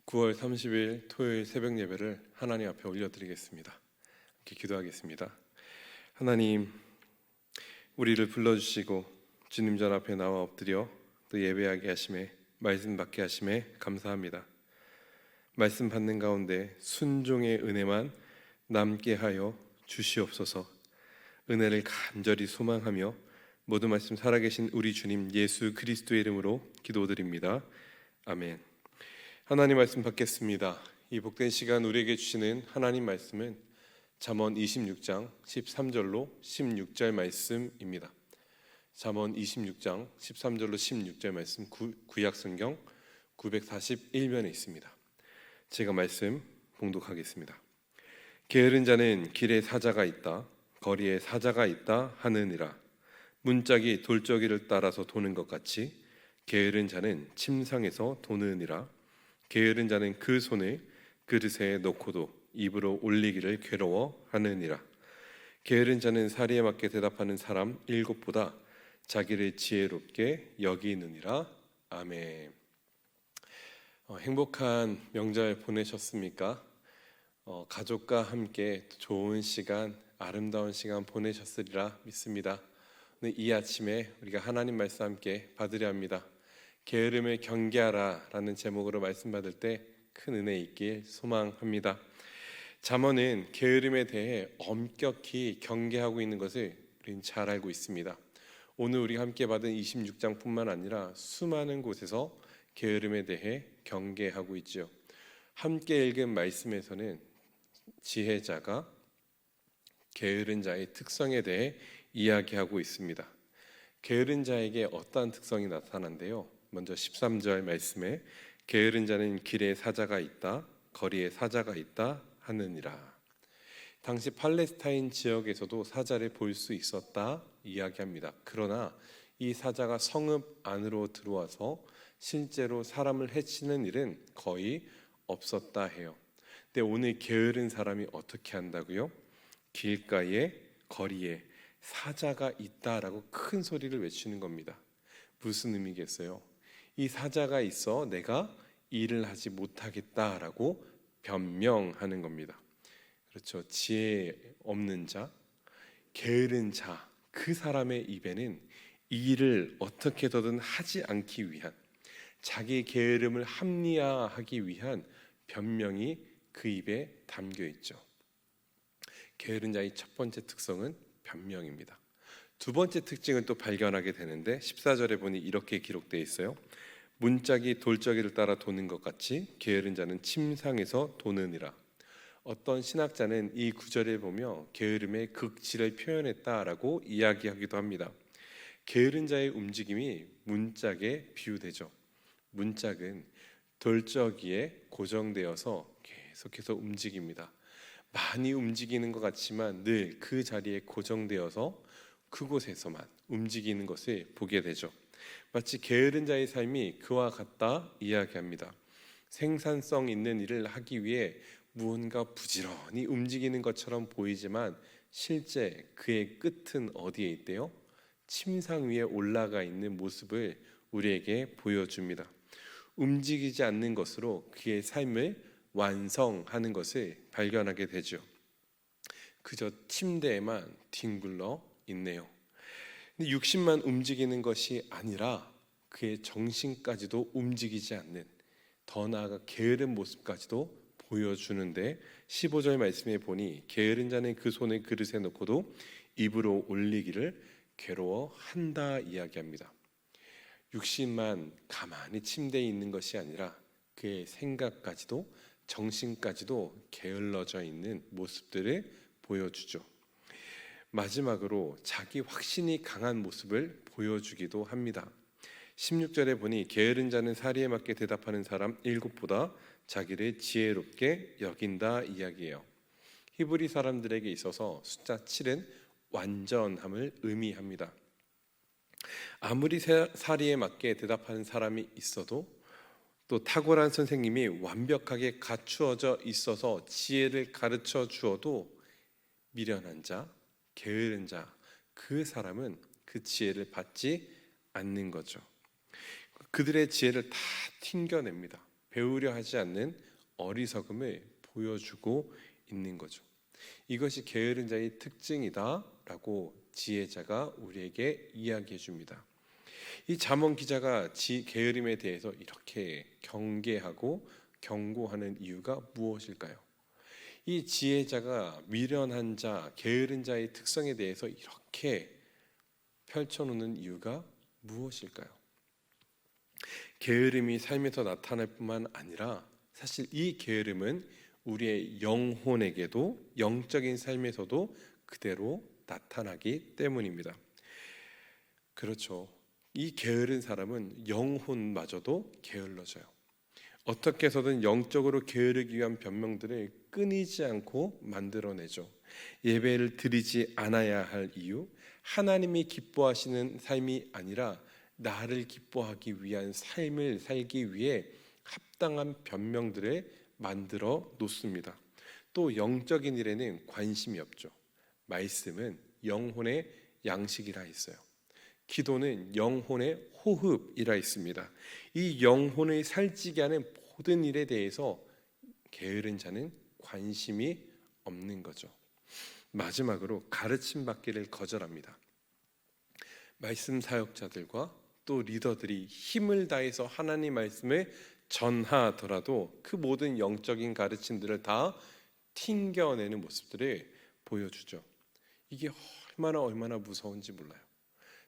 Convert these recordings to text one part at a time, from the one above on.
9월 30일 토요일 새벽 예배를 하나님 앞에 올려드리겠습니다. 함께 기도하겠습니다. 하나님, 우리를 불러주시고 주님 전 앞에 나와 엎드려 또 예배하게 하심에, 말씀 받게 하심에 감사합니다. 말씀 받는 가운데 순종의 은혜만 남게 하여 주시옵소서. 은혜를 간절히 소망하며 모든 말씀 살아계신 우리 주님 예수 그리스도의 이름으로 기도드립니다. 아멘. 하나님 말씀 받겠습니다. 이 복된 시간 우리에게 주시는 하나님 말씀은 잠언 26장 13절로 16절 말씀입니다. 잠언 26장 13절로 16절 말씀 구약성경 941면에 있습니다. 제가 말씀 봉독하겠습니다. 게으른 자는 길에 사자가 있다, 거리에 사자가 있다 하느니라. 문짝이 돌적이를 따라서 도는 것 같이 게으른 자는 침상에서 도느니라. 게으른 자는 그 손을 그릇에 넣고도 입으로 올리기를 괴로워하느니라. 게으른 자는 사리에 맞게 대답하는 사람 7보다 자기를 지혜롭게 여기느니라. 아멘. 행복한 명절 보내셨습니까? 가족과 함께 좋은 시간, 아름다운 시간 보내셨으리라 믿습니다. 오늘 이 아침에 우리가 하나님 말씀 함께 받으려 합니다. 게으름을 경계하라 라는 제목으로 말씀 받을 때 큰 은혜 있길 소망합니다. 잠언은 게으름에 대해 엄격히 경계하고 있는 것을 우리는 잘 알고 있습니다. 오늘 우리가 함께 받은 26장뿐만 아니라 수많은 곳에서 게으름에 대해 경계하고 있죠. 함께 읽은 말씀에서는 지혜자가 게으른 자의 특성에 대해 이야기하고 있습니다. 게으른 자에게 어떠한 특성이 나타난대요? 먼저 13절 말씀에 게으른 자는 길에 사자가 있다, 거리에 사자가 있다 하느니라. 당시 팔레스타인 지역에서도 사자를 볼 수 있었다 이야기합니다. 그러나 이 사자가 성읍 안으로 들어와서 실제로 사람을 해치는 일은 거의 없었다 해요. 근데 오늘 게으른 사람이 어떻게 한다고요? 길가에 거리에 사자가 있다라고 큰 소리를 외치는 겁니다. 무슨 의미겠어요? 이 사자가 있어 내가 일을 하지 못하겠다라고 변명하는 겁니다. 그렇죠. 지혜 없는 자, 게으른 자, 그 사람의 입에는 일을 어떻게든 하지 않기 위한, 자기 게으름을 합리화하기 위한 변명이 그 입에 담겨 있죠. 게으른 자의 첫 번째 특성은 변명입니다. 두 번째 특징을 또 발견하게 되는데 14절에 보니 이렇게 기록되어 있어요. 문짝이 돌적이를 따라 도는 것 같이 게으른 자는 침상에서 도느니라. 어떤 신학자는 이 구절을 보며 게으름의 극치를 표현했다라고 이야기하기도 합니다. 게으른 자의 움직임이 문짝에 비유되죠. 문짝은 돌적이에 고정되어서 계속해서 움직입니다. 많이 움직이는 것 같지만 늘 그 자리에 고정되어서 그곳에서만 움직이는 것을 보게 되죠. 마치 게으른 자의 삶이 그와 같다 이야기합니다. 생산성 있는 일을 하기 위해 무언가 부지런히 움직이는 것처럼 보이지만 실제 그의 끝은 어디에 있대요? 침상 위에 올라가 있는 모습을 우리에게 보여줍니다. 움직이지 않는 것으로 그의 삶을 완성하는 것을 발견하게 되죠. 그저 침대에만 뒹굴러 있네요. 근데 육신만 움직이는 것이 아니라 그의 정신까지도 움직이지 않는, 더 나아가 게으른 모습까지도 보여주는데 15절 말씀에 보니 게으른 자는 그 손을 그릇에 넣고도 입으로 올리기를 괴로워한다 이야기합니다. 육신만 가만히 침대에 있는 것이 아니라 그의 생각까지도 정신까지도 게을러져 있는 모습들을 보여주죠. 마지막으로 자기 확신이 강한 모습을 보여주기도 합니다. 16절에 보니 게으른 자는 사리에 맞게 대답하는 사람 7보다 자기를 지혜롭게 여긴다 이야기예요. 히브리 사람들에게 있어서 숫자 7은 완전함을 의미합니다. 아무리 사리에 맞게 대답하는 사람이 있어도, 또 탁월한 선생님이 완벽하게 갖추어져 있어서 지혜를 가르쳐 주어도 미련한 자, 게으른 자, 그 사람은 그 지혜를 받지 않는 거죠. 그들의 지혜를 다 튕겨냅니다. 배우려 하지 않는 어리석음을 보여주고 있는 거죠. 이것이 게으른 자의 특징이다라고 지혜자가 우리에게 이야기해 줍니다. 이 잠언 기자가 게으름에 대해서 이렇게 경계하고 경고하는 이유가 무엇일까요? 이 지혜자가 미련한 자, 게으른 자의 특성에 대해서 이렇게 펼쳐놓는 이유가 무엇일까요? 게으름이 삶에서 나타날 뿐만 아니라 사실 이 게으름은 우리의 영혼에게도 영적인 삶에서도 그대로 나타나기 때문입니다. 그렇죠. 이 게으른 사람은 영혼마저도 게을러져요. 어떻게 해서든 영적으로 게으르기 위한 변명들을 끊이지 않고 만들어내죠. 예배를 드리지 않아야 할 이유, 하나님이 기뻐하시는 삶이 아니라 나를 기뻐하기 위한 삶을 살기 위해 합당한 변명들을 만들어 놓습니다. 또 영적인 일에는 관심이 없죠. 말씀은 영혼의 양식이라 했어요. 기도는 영혼의 호흡이라 있습니다. 이 영혼을 살찌게 하는 모든 일에 대해서 게으른 자는 관심이 없는 거죠. 마지막으로 가르침 받기를 거절합니다. 말씀 사역자들과 또 리더들이 힘을 다해서 하나님 말씀을 전하더라도 그 모든 영적인 가르침들을 다 튕겨내는 모습들을 보여주죠. 이게 얼마나 무서운지 몰라요.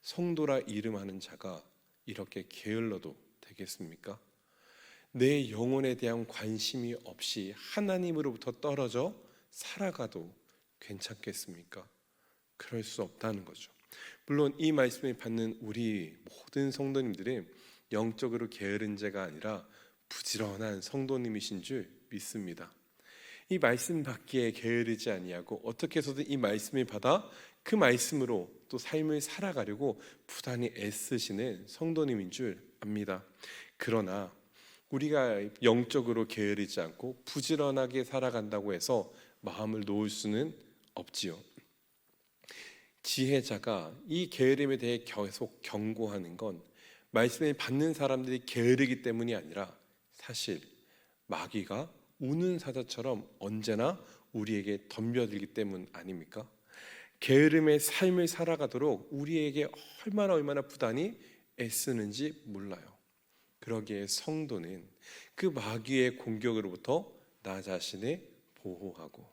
성도라 이름하는 자가 이렇게 게을러도 되겠습니까? 내 영혼에 대한 관심이 없이 하나님으로부터 떨어져 살아가도 괜찮겠습니까? 그럴 수 없다는 거죠. 물론 이 말씀을 받는 우리 모든 성도님들은 영적으로 게으른 자가 아니라 부지런한 성도님이신 줄 믿습니다. 이 말씀 받기에 게으르지 아니하고 어떻게 해서든 이 말씀을 받아 그 말씀으로 또 삶을 살아가려고 부단히 애쓰시는 성도님인 줄 압니다. 그러나 우리가 영적으로 게으르지 않고 부지런하게 살아간다고 해서 마음을 놓을 수는 없지요. 지혜자가 이 게으름에 대해 계속 경고하는 건 말씀을 받는 사람들이 게으르기 때문이 아니라 사실 마귀가 우는 사자처럼 언제나 우리에게 덤벼들기 때문 아닙니까? 게으름의 삶을 살아가도록 우리에게 얼마나 부단히 애쓰는지 몰라요. 그러기에 성도는 그 마귀의 공격으로부터 나 자신을 보호하고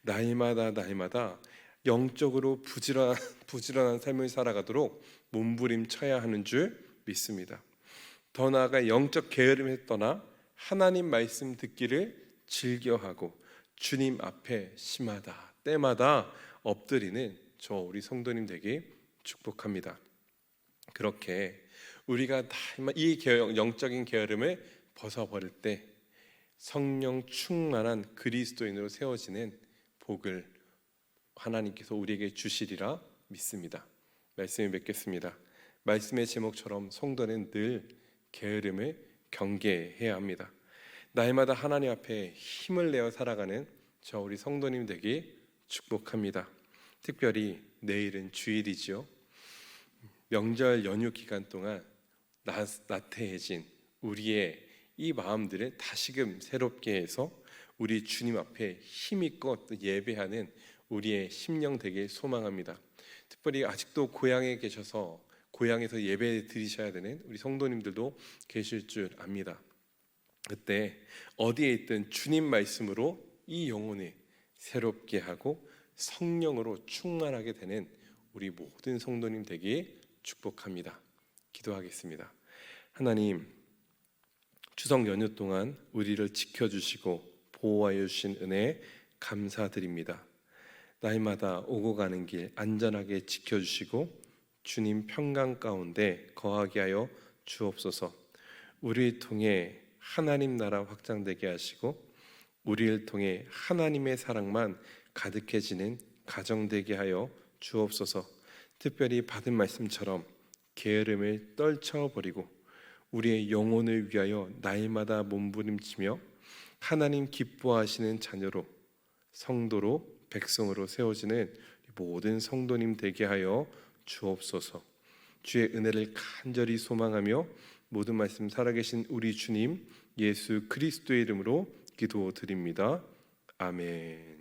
날마다 영적으로 부지런한 삶을 살아가도록 몸부림쳐야 하는 줄 믿습니다. 더 나아가 영적 게으름을 떠나 하나님 말씀 듣기를 즐겨하고 주님 앞에 시마다 때마다 엎드리는 저 우리 성도님 되기 축복합니다. 그렇게 우리가 이 영적인 게으름을 벗어버릴 때 성령 충만한 그리스도인으로 세워지는 복을 하나님께서 우리에게 주시리라 믿습니다. 말씀을 맺겠습니다. 말씀의 제목처럼 성도는 늘 게으름을 경계해야 합니다. 날마다 하나님 앞에 힘을 내어 살아가는 저 우리 성도님 되기 축복합니다. 특별히 내일은 주일이지요. 명절 연휴 기간 동안 나태해진 우리의 이 마음들을 다시금 새롭게 해서 우리 주님 앞에 힘있고 예배하는 우리의 심령 되길 소망합니다. 특별히 아직도 고향에 계셔서 고향에서 예배 드리셔야 되는 우리 성도님들도 계실 줄 압니다. 그때 어디에 있든 주님 말씀으로 이 영혼을 새롭게 하고 성령으로 충만하게 되는 우리 모든 성도님 되기 축복합니다. 기도하겠습니다. 하나님, 추석 연휴 동안 우리를 지켜주시고 보호하여 주신 은혜 감사드립니다. 날마다 오고 가는 길 안전하게 지켜주시고 주님 평강 가운데 거하게 하여 주옵소서. 우리를 통해 하나님 나라 확장되게 하시고 우리를 통해 하나님의 사랑만 가득해지는 가정 되게 하여 주옵소서. 특별히 받은 말씀처럼 게으름을 떨쳐버리고 우리의 영혼을 위하여 날마다 몸부림치며 하나님 기뻐하시는 자녀로 성도로 백성으로 세워지는 모든 성도님 되게 하여 주옵소서. 주의 은혜를 간절히 소망하며 모든 말씀 살아계신 우리 주님 예수 그리스도의 이름으로 기도드립니다. 아멘.